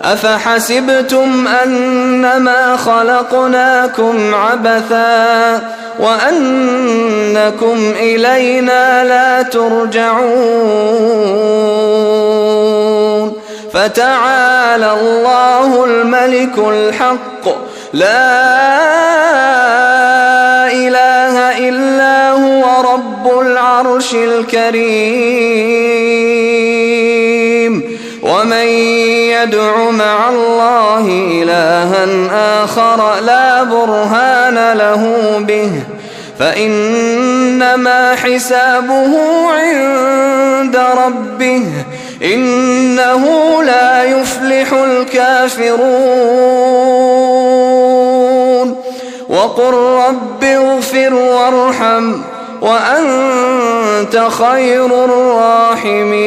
أفحسبتم أنما خلقناكم عبثا وأنكم إلينا لا ترجعون فتعالى الله الملك الحق لا إله إلا هو رب العرش الكريم ومن يدع مع الله إلها آخر لا برهان له به فإنما حسابه عند ربه إنه لا يفلح الكافرون وقل رب اغفر وارحم وأنت خير الراحمين